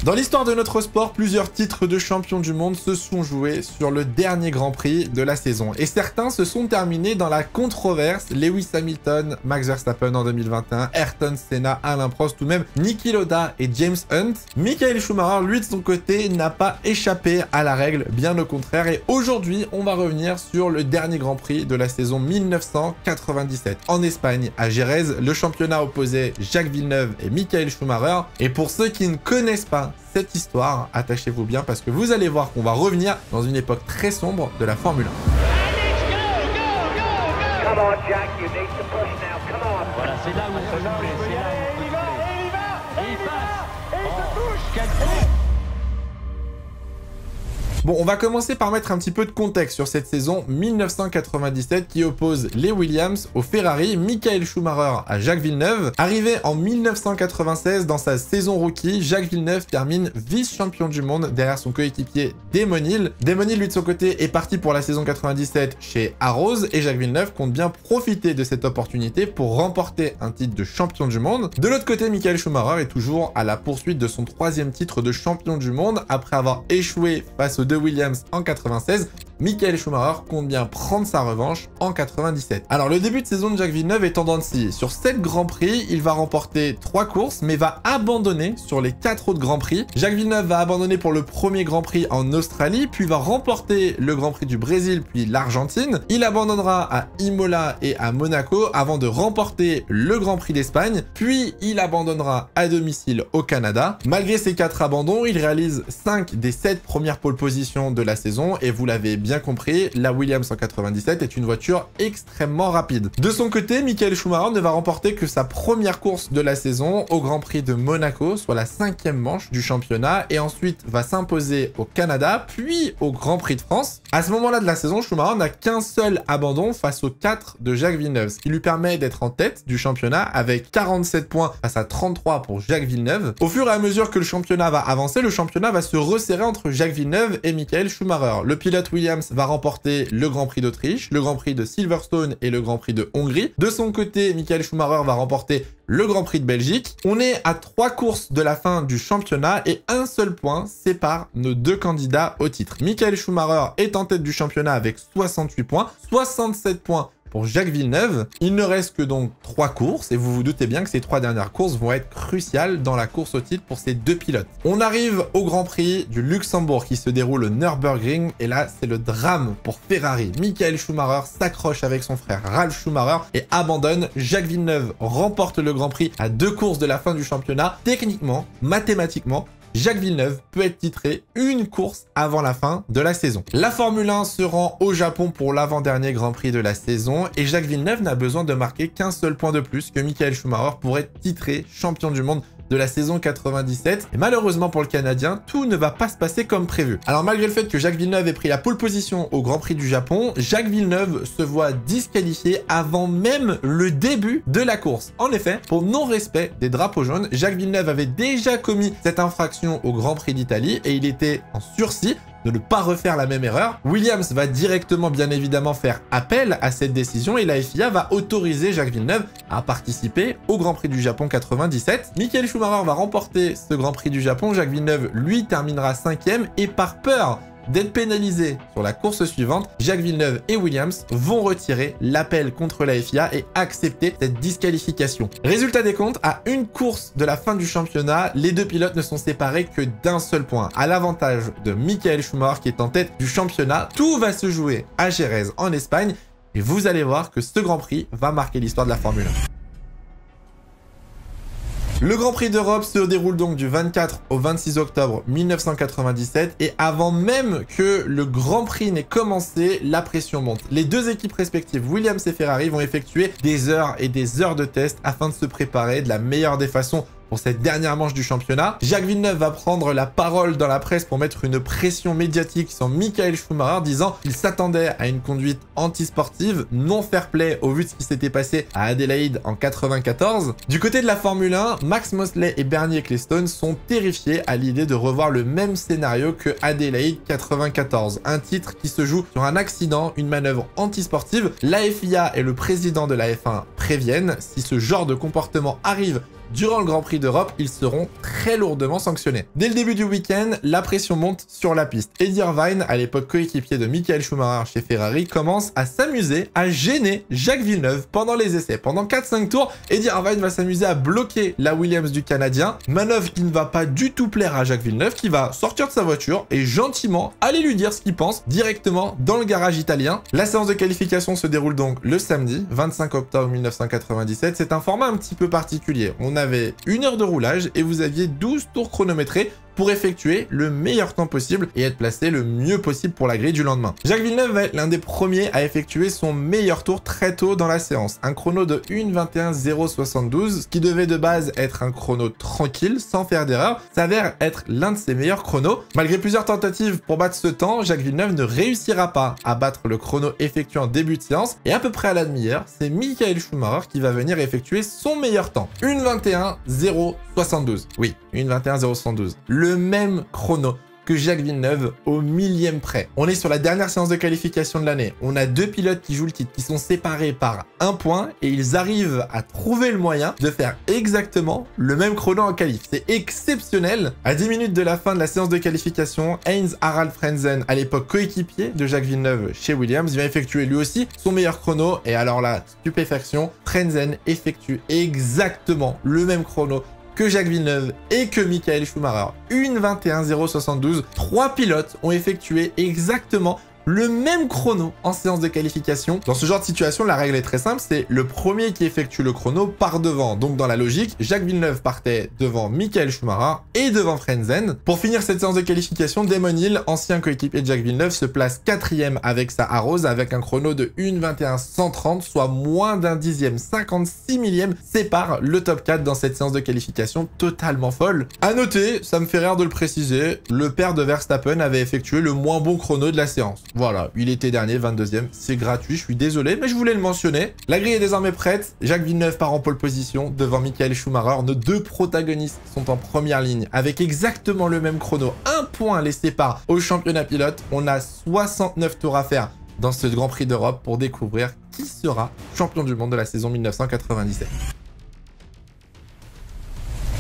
Dans l'histoire de notre sport, plusieurs titres de champion du monde se sont joués sur le dernier Grand Prix de la saison. Et certains se sont terminés dans la controverse. Lewis Hamilton, Max Verstappen en 2021, Ayrton Senna, Alain Prost ou même Niki Lauda et James Hunt. Michael Schumacher, lui de son côté, n'a pas échappé à la règle, bien au contraire. Et aujourd'hui, on va revenir sur le dernier Grand Prix de la saison 1997. En Espagne, à Jerez, le championnat opposait Jacques Villeneuve et Michael Schumacher. Et pour ceux qui ne connaissent pas cette histoire, attachez-vous bien parce que vous allez voir qu'on va revenir dans une époque très sombre de la Formule 1. Voilà, c'est là où on peut doubler, c'est là où on peut doubler. Et il va, et il passe. Et il se touche. Quel coup! Bon, on va commencer par mettre un petit peu de contexte sur cette saison 1997 qui oppose les Williams aux Ferrari, Michael Schumacher à Jacques Villeneuve. Arrivé en 1996 dans sa saison rookie, Jacques Villeneuve termine vice-champion du monde derrière son coéquipier Damon Hill. Damon Hill, lui de son côté, est parti pour la saison 97 chez Arrows et Jacques Villeneuve compte bien profiter de cette opportunité pour remporter un titre de champion du monde. De l'autre côté, Michael Schumacher est toujours à la poursuite de son 3e titre de champion du monde après avoir échoué face aux deux Williams en 96. Michael Schumacher compte bien prendre sa revanche en 97. Alors le début de saison de Jacques Villeneuve est en dents de scie. Sur 7 Grands Prix, il va remporter 3 courses mais va abandonner sur les 4 autres Grands Prix. Jacques Villeneuve va abandonner pour le premier Grand Prix en Australie, puis va remporter le Grand Prix du Brésil puis l'Argentine. Il abandonnera à Imola et à Monaco avant de remporter le Grand Prix d'Espagne, puis il abandonnera à domicile au Canada. Malgré ces 4 abandons, il réalise 5 des 7 premières pole positions de la saison et vous l'avez bien compris, la Williams en 97 est une voiture extrêmement rapide. De son côté, Michael Schumacher ne va remporter que sa première course de la saison au Grand Prix de Monaco, soit la 5e manche du championnat, et ensuite va s'imposer au Canada, puis au Grand Prix de France. À ce moment-là de la saison, Schumacher n'a qu'un seul abandon face aux 4 de Jacques Villeneuve, ce qui lui permet d'être en tête du championnat avec 47 points face à 33 pour Jacques Villeneuve. Au fur et à mesure que le championnat va avancer, le championnat va se resserrer entre Jacques Villeneuve et Michael Schumacher. Le pilote Williams va remporter le Grand Prix d'Autriche, le Grand Prix de Silverstone et le Grand Prix de Hongrie. De son côté, Michael Schumacher va remporter le Grand Prix de Belgique. On est à 3 courses de la fin du championnat et un seul point sépare nos 2 candidats au titre. Michael Schumacher est en tête du championnat avec 68 points, 67 points pour Jacques Villeneuve. Il ne reste que donc 3 courses et vous vous doutez bien que ces 3 dernières courses vont être cruciales dans la course au titre pour ces 2 pilotes. On arrive au Grand Prix du Luxembourg qui se déroule au Nürburgring et là c'est le drame pour Ferrari. Michael Schumacher s'accroche avec son frère Ralf Schumacher et abandonne. Jacques Villeneuve remporte le Grand Prix à 2 courses de la fin du championnat. Techniquement, mathématiquement, Jacques Villeneuve peut être titré une course avant la fin de la saison. La Formule 1 se rend au Japon pour l'avant-dernier Grand Prix de la saison et Jacques Villeneuve n'a besoin de marquer qu'un seul point de plus que Michael Schumacher pour être titré champion du monde de la saison 97. Et malheureusement pour le Canadien, tout ne va pas se passer comme prévu. Alors malgré le fait que Jacques Villeneuve ait pris la pole position au Grand Prix du Japon, Jacques Villeneuve se voit disqualifié avant même le début de la course. En effet, pour non-respect des drapeaux jaunes, Jacques Villeneuve avait déjà commis cette infraction au Grand Prix d'Italie et il était en sursis de ne pas refaire la même erreur. Williams va directement bien évidemment faire appel à cette décision et la FIA va autoriser Jacques Villeneuve à participer au Grand Prix du Japon 97. Michael Schumacher va remporter ce Grand Prix du Japon, Jacques Villeneuve lui terminera 5e et par peur d'être pénalisé sur la course suivante, Jacques Villeneuve et Williams vont retirer l'appel contre la FIA et accepter cette disqualification. Résultat des comptes, à une course de la fin du championnat, les 2 pilotes ne sont séparés que d'un seul point, à l'avantage de Michael Schumacher qui est en tête du championnat. Tout va se jouer à Jerez en Espagne et vous allez voir que ce Grand Prix va marquer l'histoire de la Formule 1. Le Grand Prix d'Europe se déroule donc du 24 au 26 octobre 1997 et avant même que le Grand Prix n'ait commencé, la pression monte. Les 2 équipes respectives, Williams et Ferrari, vont effectuer des heures et des heures de tests afin de se préparer de la meilleure des façons pour cette dernière manche du championnat. Jacques Villeneuve va prendre la parole dans la presse pour mettre une pression médiatique sur Michael Schumacher, disant qu'il s'attendait à une conduite antisportive, non fair-play au vu de ce qui s'était passé à Adélaïde en 94. Du côté de la Formule 1, Max Mosley et Bernie Ecclestone sont terrifiés à l'idée de revoir le même scénario que Adélaïde 94. Un titre qui se joue sur un accident, une manœuvre antisportive. La FIA et le président de la F1 préviennent, si ce genre de comportement arrive durant le Grand Prix d'Europe, ils seront très lourdement sanctionnés. Dès le début du week-end, la pression monte sur la piste. Eddie Irvine, à l'époque coéquipier de Michael Schumacher chez Ferrari, commence à s'amuser à gêner Jacques Villeneuve pendant les essais. Pendant 4-5 tours, Eddie Irvine va s'amuser à bloquer la Williams du Canadien, manœuvre qui ne va pas du tout plaire à Jacques Villeneuve, qui va sortir de sa voiture et gentiment aller lui dire ce qu'il pense directement dans le garage italien. La séance de qualification se déroule donc le samedi 25 octobre 1997. C'est un format un petit peu particulier. On avait 1 heure de roulage et vous aviez 12 tours chronométrés pour effectuer le meilleur temps possible et être placé le mieux possible pour la grille du lendemain. Jacques Villeneuve va être l'un des premiers à effectuer son meilleur tour très tôt dans la séance. Un chrono de 1:21:072, ce qui devait de base être un chrono tranquille, sans faire d'erreur, s'avère être l'un de ses meilleurs chronos. Malgré plusieurs tentatives pour battre ce temps, Jacques Villeneuve ne réussira pas à battre le chrono effectué en début de séance et à peu près à la demi-heure, c'est Michael Schumacher qui va venir effectuer son meilleur temps. 1:21:072. Oui, 1:21:072. Le même chrono que Jacques Villeneuve au millième près. On est sur la dernière séance de qualification de l'année. On a 2 pilotes qui jouent le titre, qui sont séparés par 1 point et ils arrivent à trouver le moyen de faire exactement le même chrono en qualif. C'est exceptionnel. À 10 minutes de la fin de la séance de qualification, Heinz Harald Frentzen, à l'époque coéquipier de Jacques Villeneuve chez Williams, vient effectuer lui aussi son meilleur chrono. Et alors là, stupéfaction, Frentzen effectue exactement le même chrono que Jacques Villeneuve et que Michael Schumacher. 1:21:072. 3 pilotes ont effectué exactement le même chrono en séance de qualification. Dans ce genre de situation, la règle est très simple, c'est le premier qui effectue le chrono part devant. Donc dans la logique, Jacques Villeneuve partait devant Michael Schumacher et devant Frentzen. Pour finir cette séance de qualification, Damon Hill, ancien coéquipier de Jacques Villeneuve, se place 4e avec sa Arrows avec un chrono de 1:21:130, soit moins d'un dixième, 56 millième, sépare le top 4 dans cette séance de qualification totalement folle. À noter, ça me fait rire de le préciser, le père de Verstappen avait effectué le moins bon chrono de la séance. Voilà, il était dernier, 22e, c'est gratuit, je suis désolé, mais je voulais le mentionner. La grille est désormais prête, Jacques Villeneuve part en pole position devant Michael Schumacher. Nos 2 protagonistes sont en première ligne avec exactement le même chrono. 1 point les sépare au championnat pilote. On a 69 tours à faire dans ce Grand Prix d'Europe pour découvrir qui sera champion du monde de la saison 1997.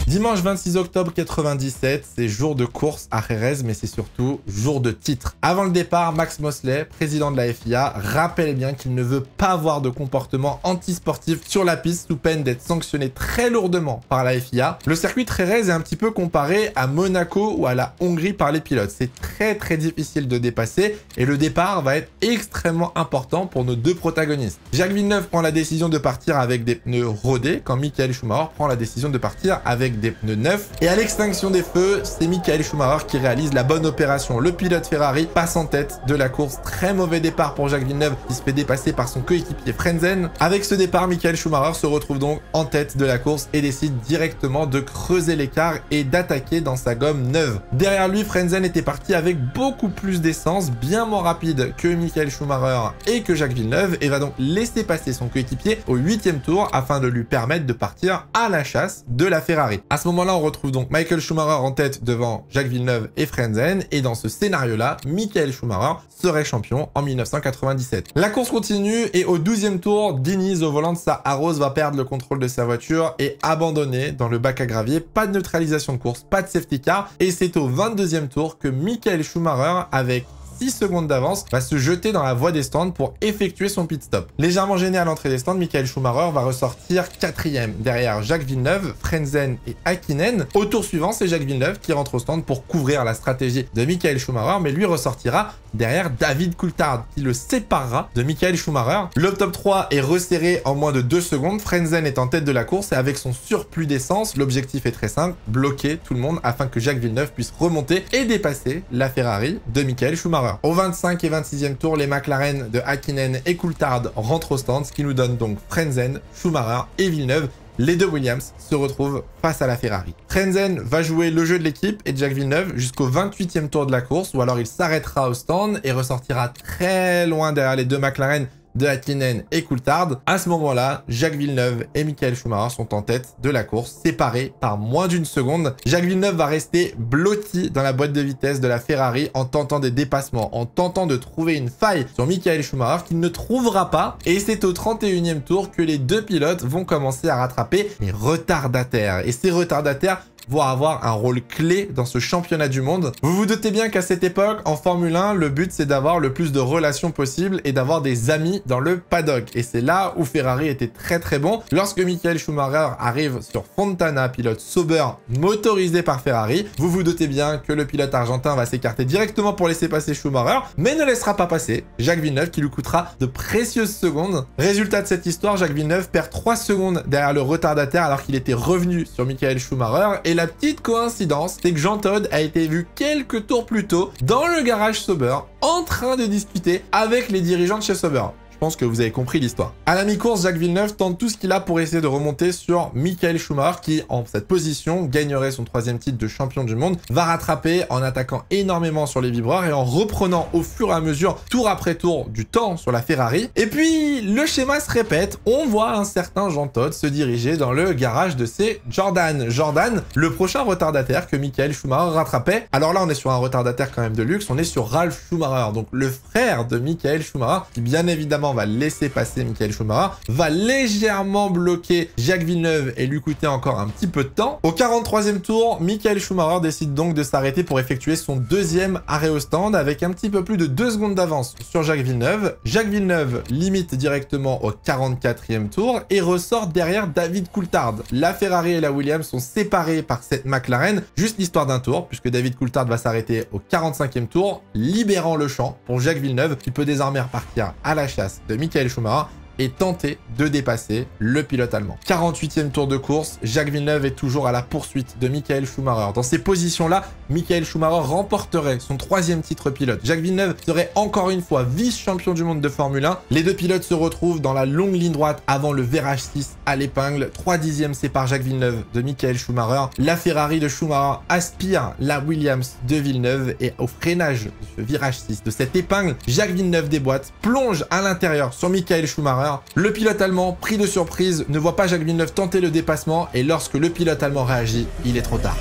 Dimanche 26 octobre 97, c'est jour de course à Jerez, mais c'est surtout jour de titre. Avant le départ, Max Mosley, président de la FIA, rappelle bien qu'il ne veut pas avoir de comportement antisportif sur la piste sous peine d'être sanctionné très lourdement par la FIA. Le circuit de Jerez est un petit peu comparé à Monaco ou à la Hongrie par les pilotes. C'est très difficile de dépasser et le départ va être extrêmement important pour nos 2 protagonistes. Jacques Villeneuve prend la décision de partir avec des pneus rodés quand Michael Schumacher prend la décision de partir avec des pneus neufs. Et à l'extinction des feux, c'est Michael Schumacher qui réalise la bonne opération. Le pilote Ferrari passe en tête de la course. Très mauvais départ pour Jacques Villeneuve qui se fait dépasser par son coéquipier Frentzen. Avec ce départ, Michael Schumacher se retrouve donc en tête de la course et décide directement de creuser l'écart et d'attaquer dans sa gomme neuve. Derrière lui, Frentzen était parti avec beaucoup plus d'essence, bien moins rapide que Michael Schumacher et que Jacques Villeneuve, et va donc laisser passer son coéquipier au 8e tour afin de lui permettre de partir à la chasse de la Ferrari. À ce moment-là, on retrouve donc Michael Schumacher en tête devant Jacques Villeneuve et Frentzen, et dans ce scénario-là, Michael Schumacher serait champion en 1997. La course continue et au 12e tour, Diniz au volant de sa Arrows va perdre le contrôle de sa voiture et abandonner dans le bac à gravier. Pas de neutralisation de course, pas de safety car, et c'est au 22e tour que Michael Schumacher, avec 6 secondes d'avance, va se jeter dans la voie des stands pour effectuer son pit stop. Légèrement gêné à l'entrée des stands, Michael Schumacher va ressortir 4e derrière Jacques Villeneuve, Frentzen et Häkkinen. Au tour suivant, c'est Jacques Villeneuve qui rentre au stand pour couvrir la stratégie de Michael Schumacher, mais lui ressortira derrière David Coulthard qui le séparera de Michael Schumacher. Le top 3 est resserré en moins de 2 secondes. Frentzen est en tête de la course et avec son surplus d'essence, l'objectif est très simple, bloquer tout le monde afin que Jacques Villeneuve puisse remonter et dépasser la Ferrari de Michael Schumacher. Au 25 et 26e tour, les McLaren de Häkkinen et Coulthard rentrent au stand, ce qui nous donne donc Frentzen, Schumacher et Villeneuve. Les 2 Williams se retrouvent face à la Ferrari. Frentzen va jouer le jeu de l'équipe et de Jacques Villeneuve jusqu'au 28e tour de la course, ou alors il s'arrêtera au stand et ressortira très loin derrière les 2 McLaren de Häkkinen et Coulthard. À ce moment-là, Jacques Villeneuve et Michael Schumacher sont en tête de la course, séparés par moins d'une seconde. Jacques Villeneuve va rester blotti dans la boîte de vitesse de la Ferrari en tentant des dépassements, en tentant de trouver une faille sur Michael Schumacher qu'il ne trouvera pas. Et c'est au 31e tour que les deux pilotes vont commencer à rattraper les retardataires. Et ces retardataires vont avoir un rôle clé dans ce championnat du monde. Vous vous doutez bien qu'à cette époque, en Formule 1, le but c'est d'avoir le plus de relations possible et d'avoir des amis dans le paddock. Et c'est là où Ferrari était très bon. Lorsque Michael Schumacher arrive sur Fontana, pilote Sauber motorisé par Ferrari, vous vous doutez bien que le pilote argentin va s'écarter directement pour laisser passer Schumacher, mais ne laissera pas passer Jacques Villeneuve qui lui coûtera de précieuses secondes. Résultat de cette histoire, Jacques Villeneuve perd 3 secondes derrière le retardataire alors qu'il était revenu sur Michael Schumacher. Et la petite coïncidence, c'est que Jean Todt a été vu quelques tours plus tôt dans le garage Sauber en train de discuter avec les dirigeants de chez Sauber. Je pense que vous avez compris l'histoire. À la mi-course, Jacques Villeneuve tente tout ce qu'il a pour essayer de remonter sur Michael Schumacher qui, en cette position, gagnerait son 3e titre de champion du monde, va rattraper en attaquant énormément sur les vibreurs et en reprenant au fur et à mesure, tour après tour, du temps sur la Ferrari. Et puis, le schéma se répète, on voit un certain Jean Todt se diriger dans le garage de ses Jordan. Jordan, le prochain retardataire que Michael Schumacher rattrapait. Alors là, on est sur un retardataire quand même de luxe, on est sur Ralf Schumacher, donc le frère de Michael Schumacher, qui bien évidemment va laisser passer Michael Schumacher, va légèrement bloquer Jacques Villeneuve et lui coûter encore un petit peu de temps. Au 43e tour, Michael Schumacher décide donc de s'arrêter pour effectuer son 2e arrêt au stand avec un petit peu plus de 2 secondes d'avance sur Jacques Villeneuve. Jacques Villeneuve limite directement au 44e tour et ressort derrière David Coulthard. La Ferrari et la Williams sont séparées par cette McLaren, juste l'histoire d'un tour, puisque David Coulthard va s'arrêter au 45e tour, libérant le champ pour Jacques Villeneuve, qui peut désormais repartir à la chasse de Michael Schumacher et tenter de dépasser le pilote allemand. 48e tour de course, Jacques Villeneuve est toujours à la poursuite de Michael Schumacher. Dans ces positions-là, Michael Schumacher remporterait son 3e titre pilote. Jacques Villeneuve serait encore une fois vice-champion du monde de Formule 1. Les deux pilotes se retrouvent dans la longue ligne droite avant le virage 6 à l'épingle. 3 dixièmes séparent Jacques Villeneuve de Michael Schumacher. La Ferrari de Schumacher aspire la Williams de Villeneuve et au freinage de ce virage 6 de cette épingle, Jacques Villeneuve déboîte, plonge à l'intérieur sur Michael Schumacher. Le pilote allemand, pris de surprise, ne voit pas Jacques Villeneuve tenter le dépassement et lorsque le pilote allemand réagit, il est trop tard.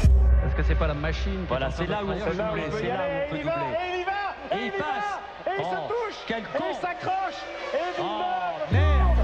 Est-ce que c'est pas la machine? Voilà, c'est là où on peut doubler, c'est là où on peut doubler. Et il y va, Et il passe. et il se touche, Quel et con. il s'accroche, et Oh, merde.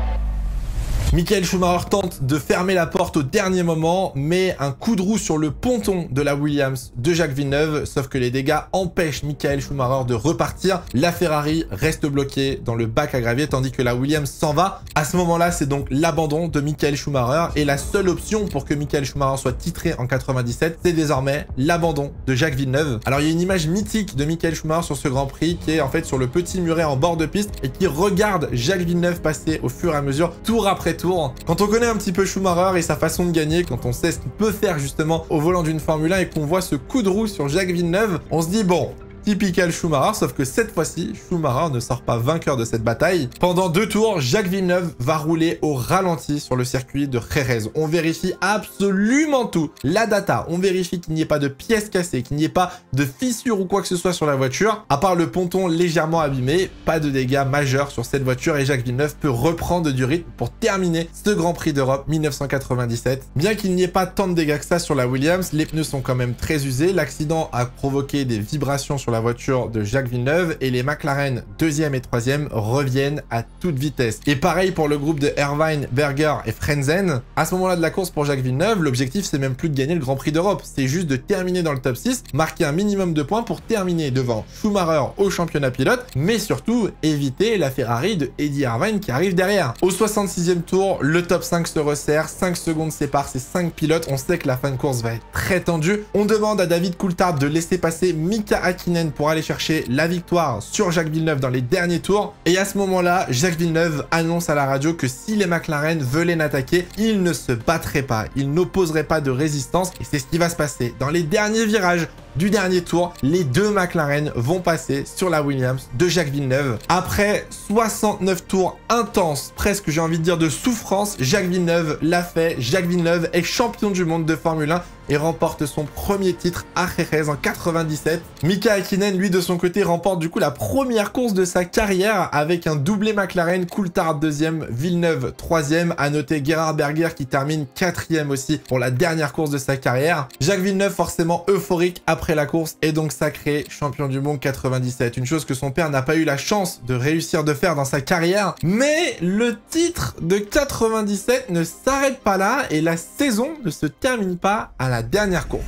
Michael Schumacher tente de fermer la porte au dernier moment, mais un coup de roue sur le ponton de la Williams de Jacques Villeneuve, sauf que les dégâts empêchent Michael Schumacher de repartir. La Ferrari reste bloquée dans le bac à gravier, tandis que la Williams s'en va. À ce moment-là, c'est donc l'abandon de Michael Schumacher, et la seule option pour que Michael Schumacher soit titré en 97, c'est désormais l'abandon de Jacques Villeneuve. Alors il y a une image mythique de Michael Schumacher sur ce Grand Prix, qui est en fait sur le petit muret en bord de piste, et qui regarde Jacques Villeneuve passer au fur et à mesure, tour après tour. Quand on connaît un petit peu Schumacher et sa façon de gagner, quand on sait ce qu'il peut faire justement au volant d'une Formule 1 et qu'on voit ce coup de roue sur Jacques Villeneuve, on se dit bon, typical Schumacher, sauf que cette fois-ci, Schumacher ne sort pas vainqueur de cette bataille. Pendant 2 tours, Jacques Villeneuve va rouler au ralenti sur le circuit de Jerez. On vérifie absolument tout. La data, on vérifie qu'il n'y ait pas de pièces cassées, qu'il n'y ait pas de fissures ou quoi que ce soit sur la voiture. À part le ponton légèrement abîmé, pas de dégâts majeurs sur cette voiture et Jacques Villeneuve peut reprendre du rythme pour terminer ce Grand Prix d'Europe 1997. Bien qu'il n'y ait pas tant de dégâts que ça sur la Williams, les pneus sont quand même très usés. L'accident a provoqué des vibrations sur la voiture de Jacques Villeneuve et les McLaren 2e et 3e reviennent à toute vitesse. Et pareil pour le groupe de Irvine, Berger et Frentzen. À ce moment-là de la course pour Jacques Villeneuve, l'objectif c'est même plus de gagner le Grand Prix d'Europe, c'est juste de terminer dans le top 6, marquer un minimum de points pour terminer devant Schumacher au championnat pilote, mais surtout éviter la Ferrari de Eddie Irvine qui arrive derrière. Au 66e tour, le top 5 se resserre, 5 secondes séparent ces 5 pilotes, on sait que la fin de course va être très tendue. On demande à David Coulthard de laisser passer Mika Häkkinen pour aller chercher la victoire sur Jacques Villeneuve dans les derniers tours. Et à ce moment-là, Jacques Villeneuve annonce à la radio que si les McLaren veulent l'attaquer, il ne se battrait pas, il n'opposerait pas de résistance. Et c'est ce qui va se passer. Dans les derniers virages du dernier tour, les deux McLaren vont passer sur la Williams de Jacques Villeneuve. Après 69 tours intenses, presque j'ai envie de dire de souffrance, Jacques Villeneuve l'a fait. Jacques Villeneuve est champion du monde de Formule 1 et remporte son premier titre à Jerez en 97. Mika Häkkinen, lui de son côté, remporte du coup la première course de sa carrière avec un doublé McLaren, Coulthard 2e, Villeneuve 3e. À noter Gerhard Berger qui termine 4e aussi pour la dernière course de sa carrière. Jacques Villeneuve forcément euphorique après la course et donc sacré champion du monde 97. Une chose que son père n'a pas eu la chance de réussir de faire dans sa carrière. Mais le titre de 97 ne s'arrête pas là et la saison ne se termine pas à la dernière course.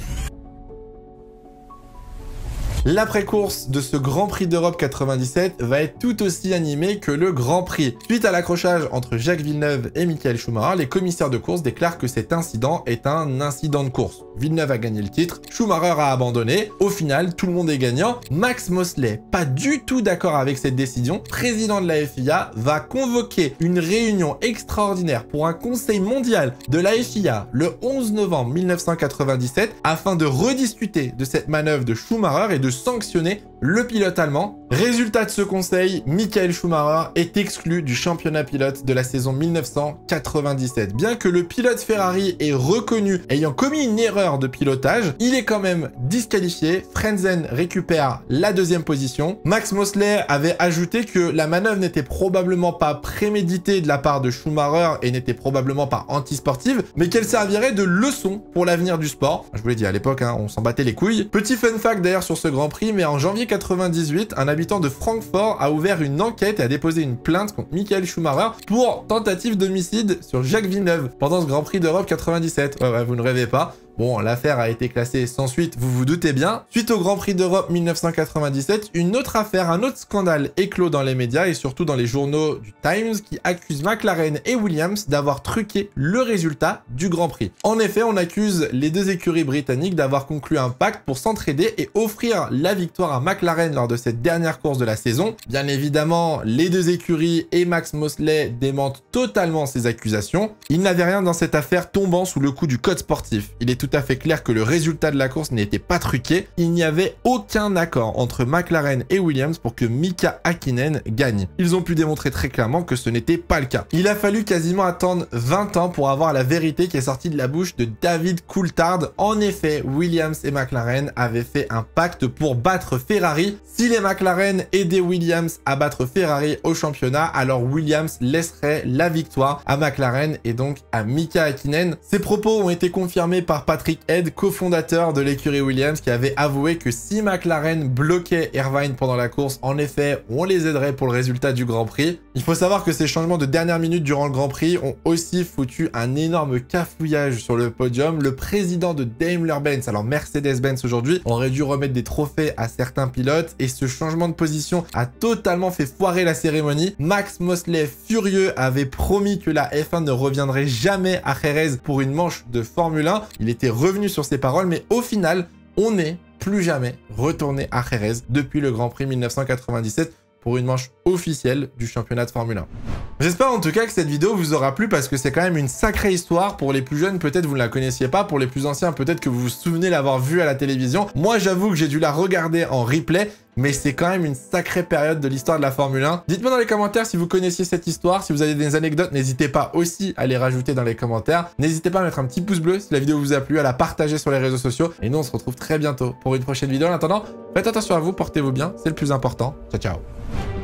L'après-course de ce Grand Prix d'Europe 97 va être tout aussi animé que le Grand Prix. Suite à l'accrochage entre Jacques Villeneuve et Michael Schumacher, les commissaires de course déclarent que cet incident est un incident de course. Villeneuve a gagné le titre, Schumacher a abandonné. Au final, tout le monde est gagnant. Max Mosley, pas du tout d'accord avec cette décision, président de la FIA, va convoquer une réunion extraordinaire pour un conseil mondial de la FIA le 11 novembre 1997 afin de rediscuter de cette manœuvre de Schumacher et de sanctionner le pilote allemand. Résultat de ce conseil, Michael Schumacher est exclu du championnat pilote de la saison 1997. Bien que le pilote Ferrari ait reconnu ayant commis une erreur de pilotage, il est quand même disqualifié. Frentzen récupère la deuxième position. Max Mosley avait ajouté que la manœuvre n'était probablement pas préméditée de la part de Schumacher et n'était probablement pas antisportive, mais qu'elle servirait de leçon pour l'avenir du sport. Je vous l'ai dit à l'époque, hein, on s'en battait les couilles. Petit fun fact d'ailleurs sur ce Grand Prix, mais en janvier 98, un habitant de Francfort a ouvert une enquête et a déposé une plainte contre Michael Schumacher pour tentative d'homicide sur Jacques Villeneuve pendant ce Grand Prix d'Europe 97. Ouais, vous ne rêvez pas. Bon, l'affaire a été classée sans suite, vous vous doutez bien. Suite au Grand Prix d'Europe 1997, une autre affaire, un autre scandale éclot dans les médias et surtout dans les journaux du Times qui accuse McLaren et Williams d'avoir truqué le résultat du Grand Prix. En effet, on accuse les deux écuries britanniques d'avoir conclu un pacte pour s'entraider et offrir la victoire à McLaren lors de cette dernière course de la saison. Bien évidemment, les deux écuries et Max Mosley démentent totalement ces accusations. Il n'avait rien dans cette affaire tombant sous le coup du code sportif. Il est tout à fait clair que le résultat de la course n'était pas truqué. Il n'y avait aucun accord entre McLaren et Williams pour que Mika Häkkinen gagne. Ils ont pu démontrer très clairement que ce n'était pas le cas. Il a fallu quasiment attendre 20 ans pour avoir la vérité qui est sortie de la bouche de David Coulthard. En effet, Williams et McLaren avaient fait un pacte pour battre Ferrari. Si les McLaren aidaient Williams à battre Ferrari au championnat, alors Williams laisserait la victoire à McLaren et donc à Mika Häkkinen. Ces propos ont été confirmés par Patrick Head, cofondateur de l'écurie Williams, qui avait avoué que si McLaren bloquait Irvine pendant la course, en effet, on les aiderait pour le résultat du Grand Prix. Il faut savoir que ces changements de dernière minute durant le Grand Prix ont aussi foutu un énorme cafouillage sur le podium. Le président de Daimler-Benz, alors Mercedes-Benz aujourd'hui, aurait dû remettre des trophées à certains pilotes et ce changement de position a totalement fait foirer la cérémonie. Max Mosley, furieux, avait promis que la F1 ne reviendrait jamais à Jerez pour une manche de Formule 1. Il était revenu sur ses paroles, mais au final, on n'est plus jamais retourné à Jerez depuis le Grand Prix 1997 pour une manche officielle du championnat de Formule 1. J'espère en tout cas que cette vidéo vous aura plu parce que c'est quand même une sacrée histoire. Pour les plus jeunes, peut-être vous ne la connaissiez pas. Pour les plus anciens, peut-être que vous vous souvenez l'avoir vue à la télévision. Moi, j'avoue que j'ai dû la regarder en replay, mais c'est quand même une sacrée période de l'histoire de la Formule 1. Dites-moi dans les commentaires si vous connaissiez cette histoire, si vous avez des anecdotes, n'hésitez pas aussi à les rajouter dans les commentaires. N'hésitez pas à mettre un petit pouce bleu si la vidéo vous a plu, à la partager sur les réseaux sociaux. Et nous, on se retrouve très bientôt pour une prochaine vidéo. En attendant, faites attention à vous, portez-vous bien, c'est le plus important. Ciao, ciao.